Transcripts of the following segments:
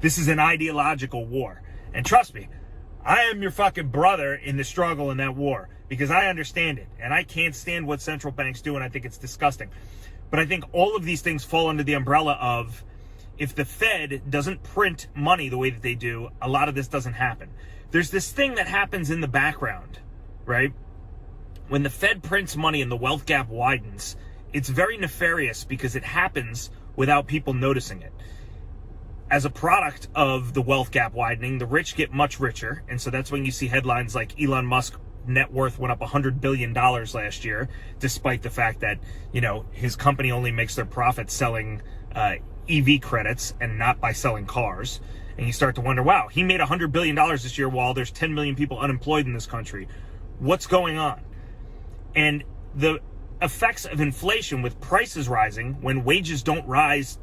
This is an ideological war. And trust me, I am your fucking brother in the struggle in that war because I understand it. And I can't stand what central banks do, and I think it's disgusting. But I think all of these things fall under the umbrella of, if the Fed doesn't print money the way that they do, a lot of this doesn't happen. There's this thing that happens in the background, right? When the Fed prints money and the wealth gap widens, it's very nefarious because it happens without people noticing it. As a product of the wealth gap widening, the rich get much richer. And so that's when you see headlines like Elon Musk net worth went up $100 billion last year, despite the fact that, you know, his company only makes their profit selling EV credits and not by selling cars. And you start to wonder, wow, he made $100 billion this year while there's 10 million people unemployed in this country. What's going on? And the effects of inflation with prices rising when wages don't rise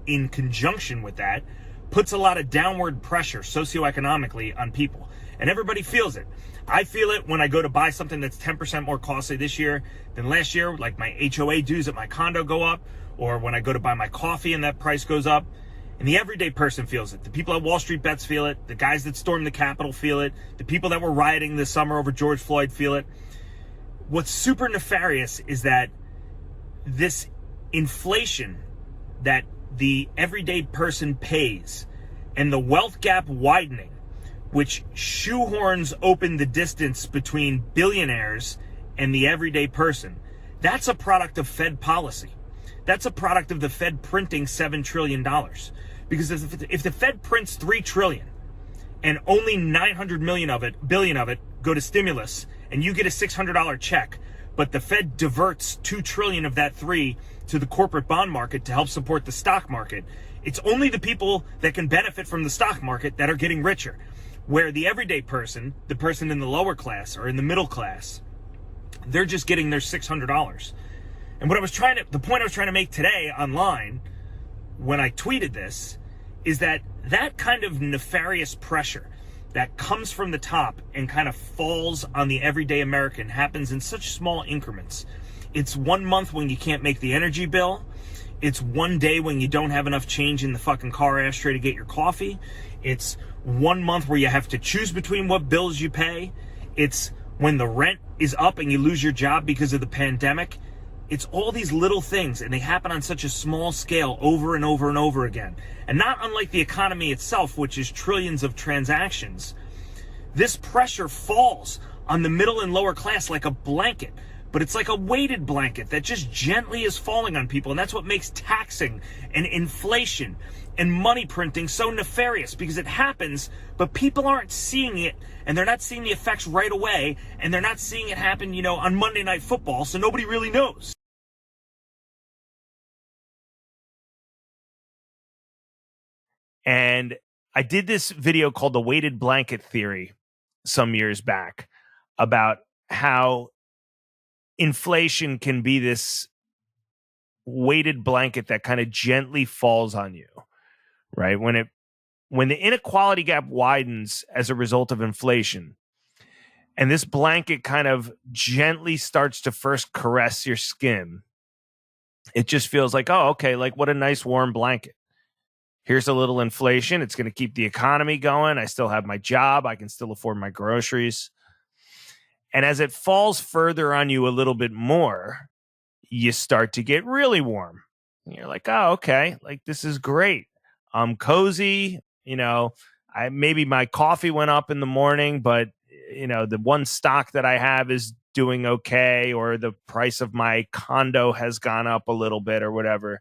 in conjunction with that puts a lot of downward pressure socioeconomically on people. And everybody feels it. I feel it when I go to buy something that's 10% more costly this year than last year, like my HOA dues at my condo go up, or when I go to buy my coffee and that price goes up. And the everyday person feels it. The people at Wall Street Bets feel it. The guys that stormed the Capitol feel it. The people that were rioting this summer over George Floyd feel it. What's super nefarious is that this inflation that the everyday person pays and the wealth gap widening, which shoehorns open the distance between billionaires and the everyday person, that's a product of Fed policy. That's a product of the Fed printing $7 trillion. Because if the Fed prints $3 trillion and only 900 billion of it go to stimulus, and you get a $600 check, but the Fed diverts $2 trillion of that to the corporate bond market to help support the stock market, it's only the people that can benefit from the stock market that are getting richer. Where the everyday person, the person in the lower class or in the middle class, they're just getting their $600. And the point I was trying to make today online when I tweeted this is that kind of nefarious pressure that comes from the top and kind of falls on the everyday American happens in such small increments. It's 1 month when you can't make the energy bill. It's 1 day when you don't have enough change in the fucking car ashtray to get your coffee. It's 1 month where you have to choose between what bills you pay. It's when the rent is up and you lose your job because of the pandemic. It's all these little things, and they happen on such a small scale over and over and over again. And not unlike the economy itself, which is trillions of transactions, this pressure falls on the middle and lower class like a blanket. But it's like a weighted blanket that just gently is falling on people. And that's what makes taxing and inflation and money printing so nefarious, because it happens, but people aren't seeing it, and they're not seeing the effects right away, and they're not seeing it happen, you know, on Monday Night Football, so nobody really knows. And I did this video called The Weighted Blanket Theory some years back about how inflation can be this weighted blanket that kind of gently falls on you, right? When the inequality gap widens as a result of inflation, and this blanket kind of gently starts to first caress your skin, it just feels like, oh, okay, like what a nice warm blanket. Here's a little inflation. It's going to keep the economy going. I still have my job. I can still afford my groceries. And as it falls further on you a little bit more, you start to get really warm. And you're like, oh, okay, like this is great. I'm cozy. You know, maybe my coffee went up in the morning, but you know, the one stock that I have is doing okay, or the price of my condo has gone up a little bit or whatever.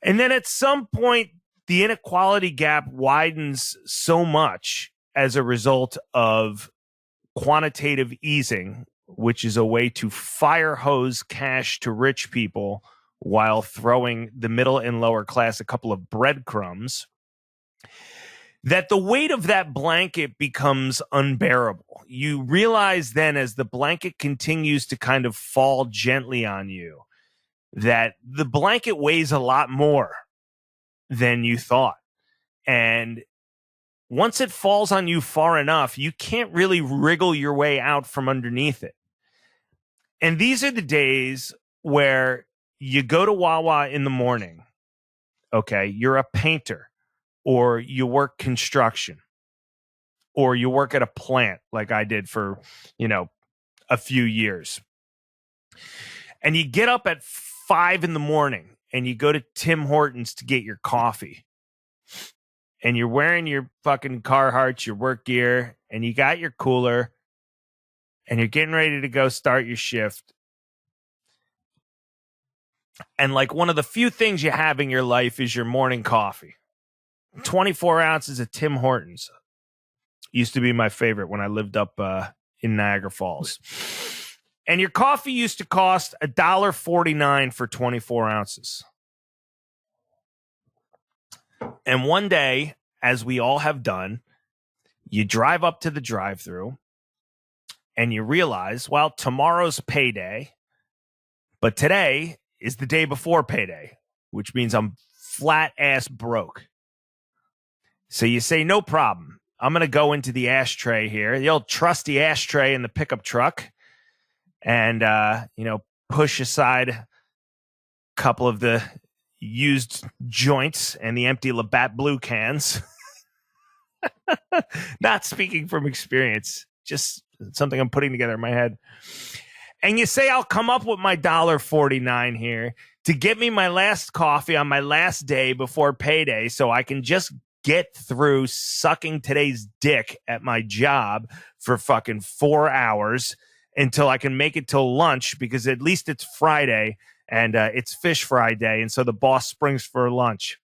And then at some point, the inequality gap widens so much as a result of quantitative easing, which is a way to fire hose cash to rich people while throwing the middle and lower class a couple of breadcrumbs, that the weight of that blanket becomes unbearable. You realize then, as the blanket continues to kind of fall gently on you, that the blanket weighs a lot more than you thought. And once it falls on you far enough, you can't really wriggle your way out from underneath it. And these are the days where you go to Wawa in the morning, okay, you're a painter, or you work construction, or you work at a plant like I did for, a few years. And you get up at 5 a.m. and you go to Tim Hortons to get your coffee. And you're wearing your fucking Carhartt, your work gear, and you got your cooler, and you're getting ready to go start your shift. And like one of the few things you have in your life is your morning coffee. 24 ounces of Tim Hortons. Used to be my favorite when I lived up in Niagara Falls. And your coffee used to cost $1.49 for 24 ounces. And one day, as we all have done, you drive up to the drive-thru and you realize, well, tomorrow's payday, but today is the day before payday, which means I'm flat-ass broke. So you say, no problem. I'm going to go into the ashtray here, the old trusty ashtray in the pickup truck, and, push aside a couple of the used joints and the empty Labatt Blue cans. Not speaking from experience, just something I'm putting together in my head. And you say, I'll come up with my $1.49 here to get me my last coffee on my last day before payday so I can just get through sucking today's dick at my job for fucking 4 hours until I can make it till lunch, because at least it's Friday and it's fish fry day. And so the boss springs for lunch.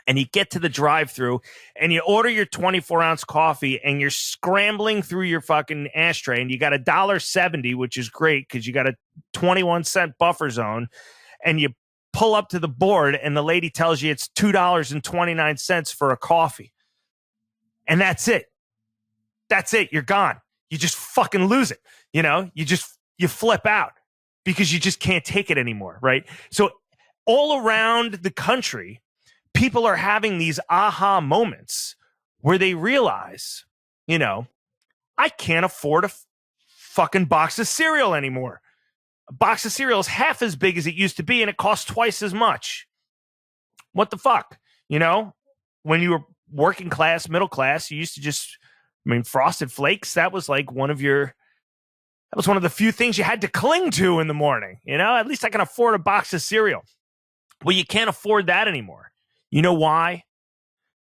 And you get to the drive-thru and you order your 24-ounce coffee and you're scrambling through your fucking ashtray, and you got $1.70, which is great because you got a 21-cent buffer zone, and you pull up to the board and the lady tells you it's $2.29 for a coffee. And that's it. That's it. You're gone. You just fucking lose it. You flip out because you just can't take it anymore, right? So all around the country, people are having these aha moments where they realize, I can't afford a fucking box of cereal anymore. A box of cereal is half as big as it used to be, and it costs twice as much. What the fuck? When you were working class, middle class, you used to just, Frosted Flakes, that was like one of the few things you had to cling to in the morning. At least I can afford a box of cereal. Well, you can't afford that anymore. You know why?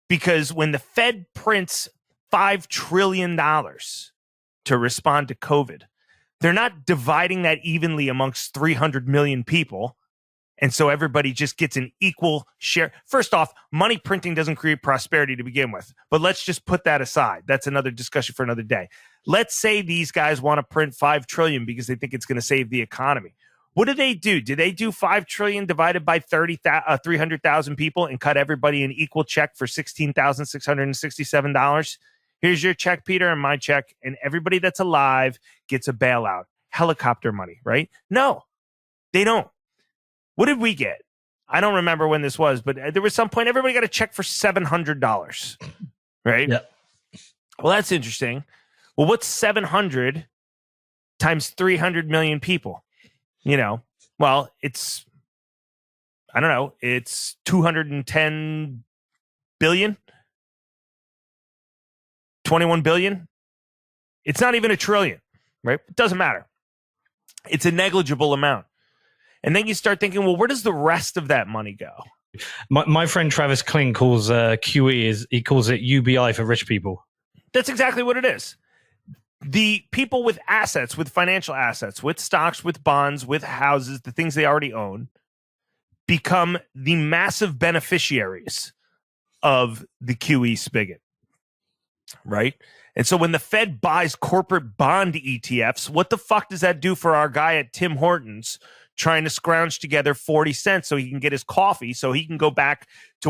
Because when the Fed prints $5 trillion to respond to COVID, they're not dividing that evenly amongst 300 million people. And so everybody just gets an equal share. First off, money printing doesn't create prosperity to begin with. But let's just put that aside. That's another discussion for another day. Let's say these guys want to print $5 trillion because they think it's going to save the economy. What do? Do they do $5 trillion divided by 300,000 people and cut everybody an equal check for $16,667? Here's your check, Peter, and my check, and everybody that's alive gets a bailout. Helicopter money, right? No, they don't. What did we get? I don't remember when this was, but there was some point everybody got a check for $700, right? Yeah. Well, that's interesting. Well, what's 700 times 300 million people? Well, it's, I don't know, it's 210 billion, 21 billion. It's not even a trillion, right? It doesn't matter. It's a negligible amount. And then you start thinking, well, where does the rest of that money go? My friend Travis Kling calls QE, he calls it UBI for rich people. That's exactly what it is. The people with assets, with financial assets, with stocks, with bonds, with houses, the things they already own, become the massive beneficiaries of the QE spigot, right? And so when the Fed buys corporate bond ETFs, what the fuck does that do for our guy at Tim Hortons trying to scrounge together 40 cents so he can get his coffee so he can go back to work